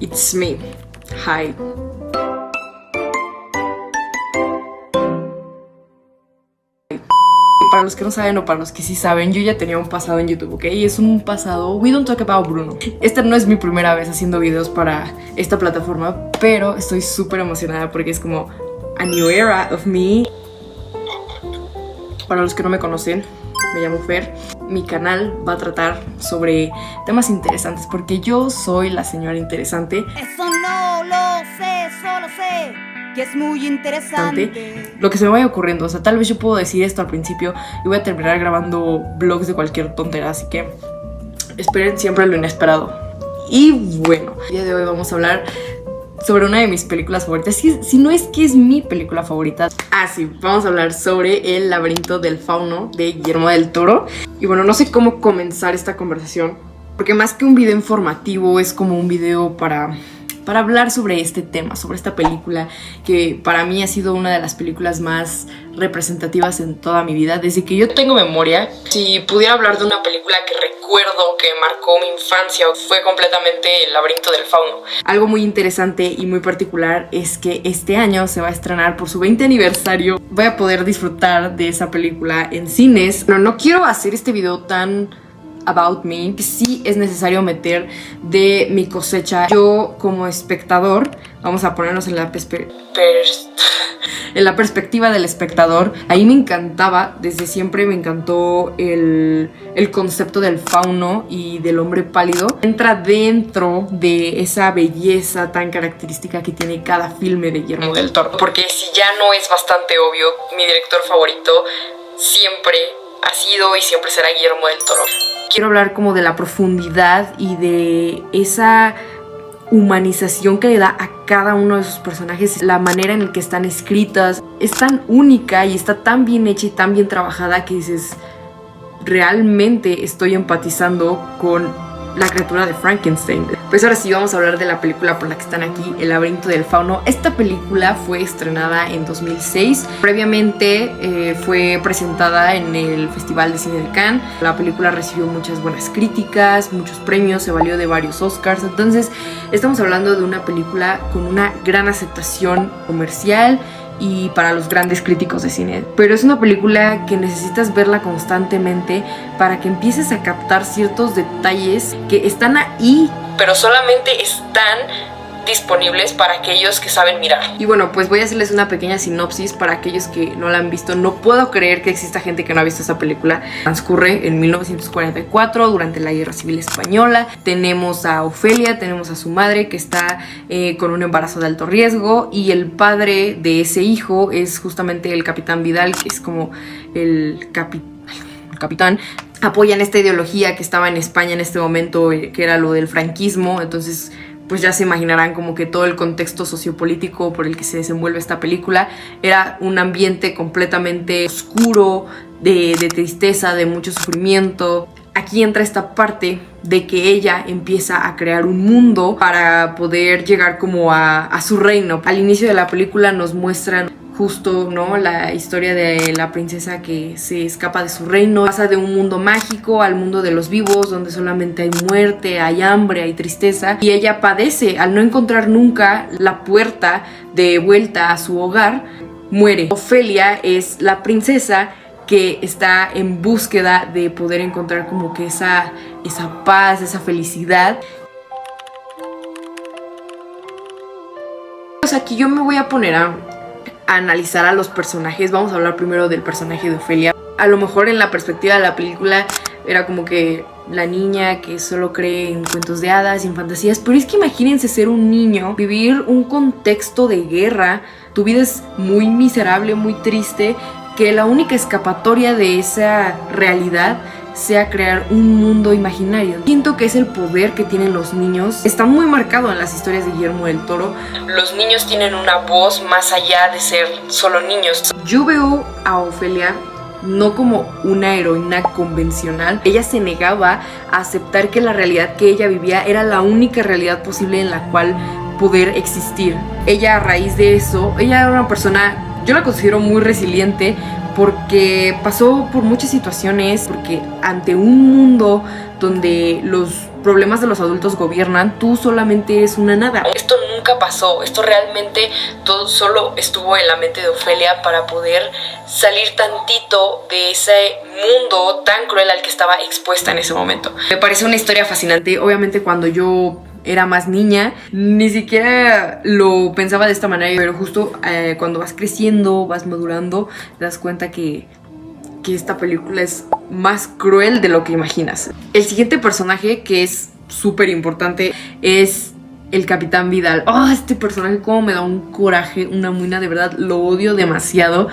It's me. Hi. Para los que no saben o para los que sí saben, yo ya tenía un pasado en YouTube, ¿ok? Y es un pasado, we don't talk about Bruno. Esta no es mi primera vez haciendo videos para esta plataforma, pero estoy súper emocionada porque es como a new era of me. Para los que no me conocen, me llamo Fer. Mi canal va a tratar sobre temas interesantes porque yo soy la señora interesante. Eso no lo sé, solo sé que es muy interesante. Lo que se me vaya ocurriendo, o sea, tal vez yo puedo decir esto al principio y voy a terminar grabando vlogs de cualquier tontera, así que esperen siempre lo inesperado. Y bueno, el día de hoy vamos a hablar sobre una de mis películas favoritas. Si no es que es mi película favorita. Sí, vamos a hablar sobre El laberinto del fauno de Guillermo del Toro. Y bueno, no sé cómo comenzar esta conversación, porque más que un video informativo es como un video para hablar sobre este tema, sobre esta película que para mí ha sido una de las películas más representativas en toda mi vida, desde que yo tengo memoria. Si pudiera hablar de una película que recuerdo que marcó mi infancia, fue completamente El laberinto del fauno. Algo muy interesante y muy particular es que este año se va a estrenar por su 20 aniversario. Voy a poder disfrutar de esa película en cines. No quiero hacer este video tan about me, que sí es necesario meter de mi cosecha. Yo como espectador, vamos a ponernos en la en la perspectiva del espectador. Ahí me encantaba, desde siempre me encantó el concepto del fauno y del hombre pálido. Entra dentro de esa belleza tan característica que tiene cada filme de Guillermo del Toro, porque si ya no es bastante obvio, mi director favorito siempre ha sido y siempre será Guillermo del Toro. Quiero hablar como de la profundidad y de esa humanización que le da a cada uno de sus personajes. La manera en la que están escritas es tan única y está tan bien hecha y tan bien trabajada que dices, realmente estoy empatizando con la criatura de Frankenstein. Pues ahora sí, vamos a hablar de la película por la que están aquí, El laberinto del fauno. Esta película fue estrenada en 2006. Previamente fue presentada en el Festival de Cine de Cannes. La película recibió muchas buenas críticas, muchos premios, se valió de varios Oscars. Entonces, estamos hablando de una película con una gran aceptación comercial y para los grandes críticos de cine. Pero es una película que necesitas verla constantemente para que empieces a captar ciertos detalles que están ahí, pero solamente están disponibles para aquellos que saben mirar. Y bueno, pues voy a hacerles una pequeña sinopsis para aquellos que no la han visto. No puedo creer que exista gente que no ha visto esa película. Transcurre en 1944, durante la Guerra Civil Española. Tenemos a Ofelia, tenemos a su madre que está con un embarazo de alto riesgo, y el padre de ese hijo es justamente el capitán Vidal, que es como el capitán. Apoyan esta ideología que estaba en España en este momento, que era lo del franquismo. Entonces, pues ya se imaginarán como que todo el contexto sociopolítico por el que se desenvuelve esta película era un ambiente completamente oscuro, de tristeza, de mucho sufrimiento. Aquí entra esta parte de que ella empieza a crear un mundo para poder llegar como a su reino. Al inicio de la película nos muestran justo, ¿no?, la historia de la princesa que se escapa de su reino. Pasa de un mundo mágico al mundo de los vivos, donde solamente hay muerte, hay hambre, hay tristeza. Y ella padece al no encontrar nunca la puerta de vuelta a su hogar. Muere. Ofelia es la princesa que está en búsqueda de poder encontrar como que esa paz, esa felicidad. Pues aquí yo me voy a poner a analizar a los personajes. Vamos a hablar primero del personaje de Ofelia. A lo mejor en la perspectiva de la película era como que la niña que solo cree en cuentos de hadas y en fantasías, pero es que imagínense ser un niño, vivir un contexto de guerra. Tu vida es muy miserable, muy triste, que la única escapatoria de esa realidad sea crear un mundo imaginario. Siento que es el poder que tienen los niños. Está muy marcado en las historias de Guillermo del Toro. Los niños tienen una voz más allá de ser solo niños. Yo veo a Ofelia no como una heroína convencional. Ella se negaba a aceptar que la realidad que ella vivía era la única realidad posible en la cual poder existir. Ella, a raíz de eso, ella era una persona, yo la considero muy resiliente, porque pasó por muchas situaciones, porque ante un mundo donde los problemas de los adultos gobiernan, tú solamente eres una nada. Esto nunca pasó, esto realmente todo solo estuvo en la mente de Ofelia para poder salir tantito de ese mundo tan cruel al que estaba expuesta en ese momento. Me parece una historia fascinante. Obviamente cuando yo era más niña, ni siquiera lo pensaba de esta manera, pero justo cuando vas creciendo, vas madurando, te das cuenta que esta película es más cruel de lo que imaginas. El siguiente personaje que es súper importante es el Capitán Vidal. Este personaje como me da un coraje, una muina, de verdad lo odio demasiado.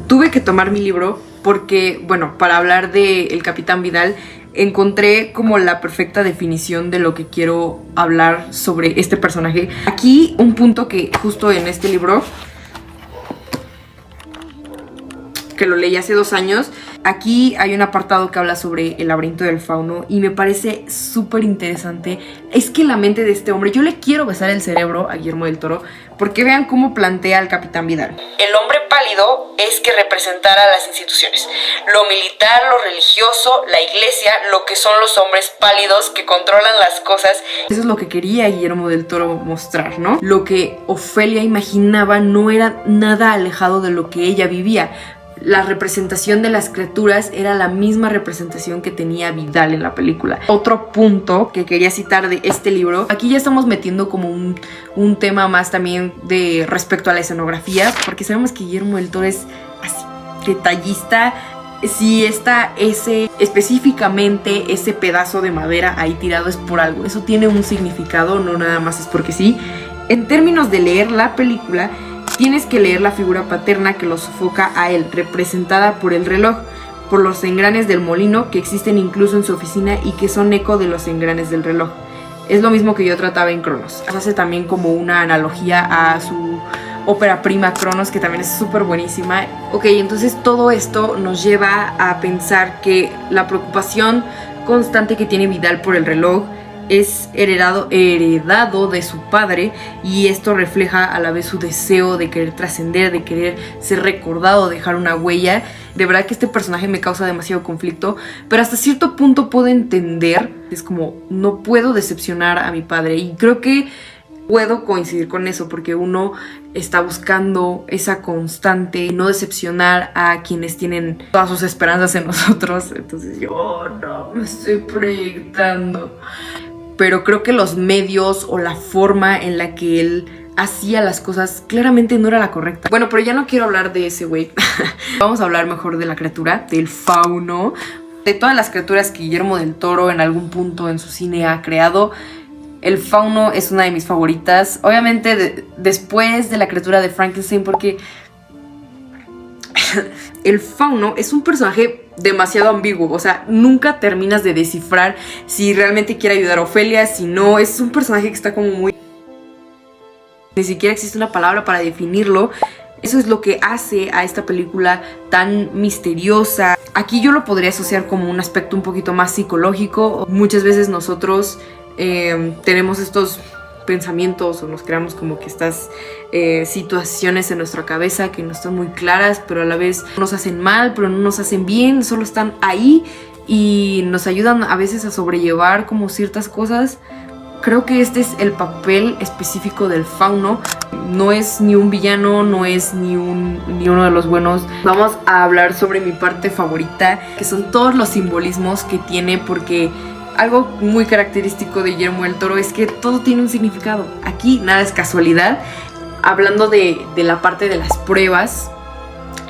Tuve que tomar mi libro porque, bueno, para hablar de el Capitán Vidal encontré como la perfecta definición de lo que quiero hablar sobre este personaje. Aquí un punto que justo en este libro, que lo leí hace 2 años, aquí hay un apartado que habla sobre el laberinto del fauno y me parece súper interesante. Es que la mente de este hombre, yo le quiero besar el cerebro a Guillermo del Toro, porque vean cómo plantea al Capitán Vidal. El hombre pálido es que representara las instituciones, lo militar, lo religioso, la iglesia, lo que son los hombres pálidos que controlan las cosas. Eso es lo que quería Guillermo del Toro mostrar, ¿no? Lo que Ofelia imaginaba no era nada alejado de lo que ella vivía. La representación de las criaturas era la misma representación que tenía Vidal en la película. Otro punto que quería citar de este libro, aquí ya estamos metiendo como un tema más también de respecto a la escenografía, porque sabemos que Guillermo del Toro es así, detallista. Si está específicamente ese pedazo de madera ahí tirado es por algo. Eso tiene un significado, no nada más es porque sí. En términos de leer la película, tienes que leer la figura paterna que lo sofoca a él, representada por el reloj, por los engranes del molino que existen incluso en su oficina y que son eco de los engranes del reloj. Es lo mismo que yo trataba en Cronos. Hace también como una analogía a su ópera prima Cronos, que también es súper buenísima. Ok, entonces todo esto nos lleva a pensar que la preocupación constante que tiene Vidal por el reloj es heredado de su padre, y esto refleja a la vez su deseo de querer trascender, de querer ser recordado, dejar una huella. De verdad que este personaje me causa demasiado conflicto, pero hasta cierto punto puedo entender. Es como, no puedo decepcionar a mi padre, y creo que puedo coincidir con eso, porque uno está buscando esa constante, no decepcionar a quienes tienen todas sus esperanzas en nosotros. Entonces yo no me estoy proyectando, pero creo que los medios o la forma en la que él hacía las cosas claramente no era la correcta. Bueno, pero ya no quiero hablar de ese güey. Vamos a hablar mejor de la criatura, del fauno. De todas las criaturas que Guillermo del Toro en algún punto en su cine ha creado, el fauno es una de mis favoritas. Obviamente después de la criatura de Frankenstein, porque el fauno es un personaje demasiado ambiguo. O sea, nunca terminas de descifrar si realmente quiere ayudar a Ofelia, si no. Es un personaje que está como muy... Ni siquiera existe una palabra para definirlo. Eso es lo que hace a esta película tan misteriosa. Aquí yo lo podría asociar como un aspecto un poquito más psicológico. Muchas veces nosotros tenemos estos pensamientos o nos creamos como que estas situaciones en nuestra cabeza que no están muy claras, pero a la vez nos hacen mal, pero no nos hacen bien, solo están ahí y nos ayudan a veces a sobrellevar como ciertas cosas. Creo que este es el papel específico del fauno. No es ni un villano, no es ni uno de los buenos. Vamos a hablar sobre mi parte favorita, que son todos los simbolismos que tiene, porque algo muy característico de Guillermo del Toro es que todo tiene un significado. Aquí nada es casualidad. Hablando de la parte de las pruebas,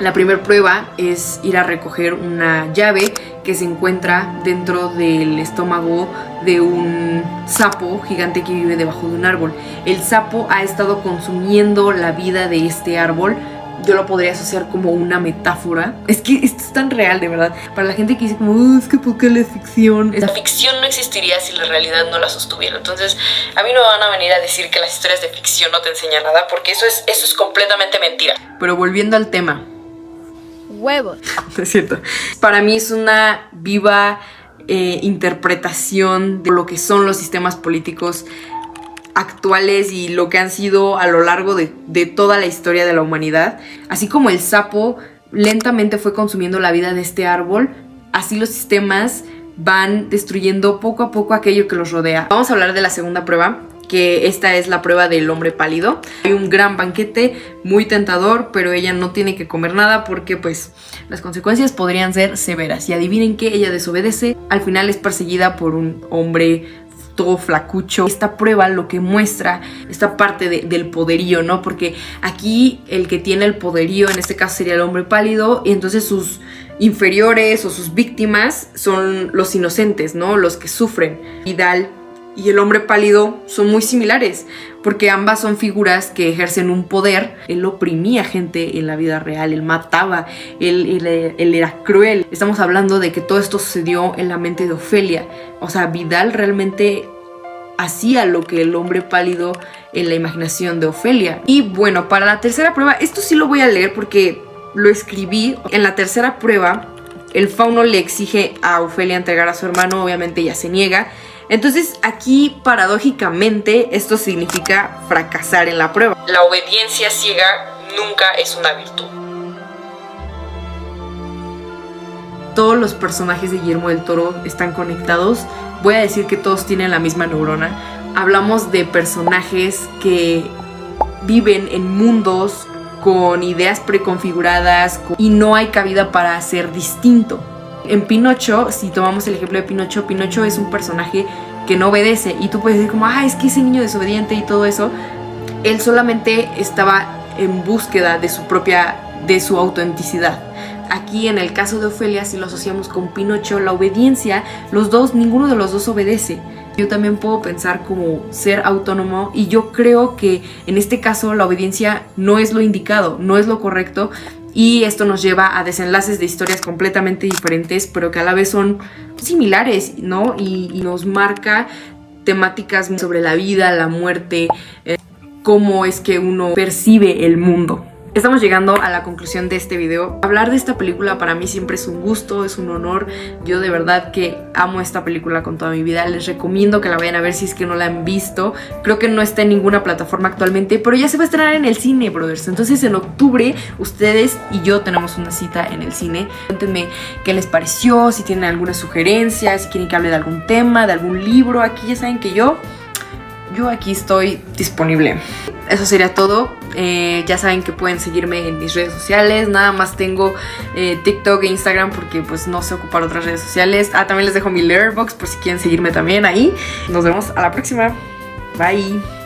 la primera prueba es ir a recoger una llave que se encuentra dentro del estómago de un sapo gigante que vive debajo de un árbol. El sapo ha estado consumiendo la vida de este árbol. Yo lo podría asociar como una metáfora. Es que esto es tan real, de verdad. Para la gente que dice como, es que ¿por qué la ficción? La ficción no existiría si la realidad no la sostuviera. Entonces, a mí no me van a venir a decir que las historias de ficción no te enseñan nada, porque eso es completamente mentira. Pero volviendo al tema. Huevos. Es cierto. Para mí es una viva interpretación de lo que son los sistemas políticos actuales y lo que han sido a lo largo de toda la historia de la humanidad. Así como el sapo lentamente fue consumiendo la vida de este árbol, así los sistemas van destruyendo poco a poco aquello que los rodea. Vamos a hablar de la segunda prueba, que esta es la prueba del hombre pálido. Hay un gran banquete muy tentador, pero ella no tiene que comer nada porque pues las consecuencias podrían ser severas. Y adivinen qué, ella desobedece, al final es perseguida por un hombre todo flacucho. Esta prueba lo que muestra esta parte del poderío, ¿no? Porque aquí el que tiene el poderío en este caso sería el hombre pálido, y entonces sus inferiores o sus víctimas son los inocentes, ¿no? Los que sufren. Vidal y el hombre pálido son muy similares porque ambas son figuras que ejercen un poder. Él oprimía gente en la vida real, él mataba, él era cruel. Estamos hablando de que todo esto sucedió en la mente de Ofelia. O sea, Vidal realmente hacía lo que el hombre pálido en la imaginación de Ofelia. Y bueno, para la tercera prueba, esto sí lo voy a leer porque lo escribí. En la tercera prueba, el fauno le exige a Ofelia entregar a su hermano, obviamente ella se niega. Entonces aquí paradójicamente esto significa fracasar en la prueba. La obediencia ciega nunca es una virtud. Todos los personajes de Guillermo del Toro están conectados. Voy a decir que todos tienen la misma neurona. Hablamos de personajes que viven en mundos con ideas preconfiguradas y no hay cabida para ser distinto. En Pinocho, si tomamos el ejemplo de Pinocho, Pinocho es un personaje que no obedece y tú puedes decir como, es que ese niño desobediente y todo eso. Él solamente estaba en búsqueda de su autenticidad. Aquí en el caso de Ofelia, si lo asociamos con Pinocho, la obediencia, ninguno de los dos obedece. Yo también puedo pensar como ser autónomo y yo creo que en este caso la obediencia no es lo indicado, no es lo correcto. Y esto nos lleva a desenlaces de historias completamente diferentes, pero que a la vez son similares, ¿no? Y nos marca temáticas sobre la vida, la muerte, cómo es que uno percibe el mundo. Estamos llegando a la conclusión de este video. Hablar de esta película para mí siempre es un gusto, es un honor. Yo de verdad que amo esta película con toda mi vida. Les recomiendo que la vayan a ver si es que no la han visto. Creo que no está en ninguna plataforma actualmente, pero ya se va a estrenar en el cine, brothers. Entonces en octubre ustedes y yo tenemos una cita en el cine. Cuéntenme qué les pareció, si tienen alguna sugerencia, si quieren que hable de algún tema, de algún libro. Aquí ya saben que yo aquí estoy disponible. Eso sería todo. Ya saben que pueden seguirme en mis redes sociales. Nada más tengo TikTok e Instagram porque pues no sé ocupar otras redes sociales. También les dejo mi Letterboxd por si quieren seguirme también ahí. Nos vemos a la próxima. Bye.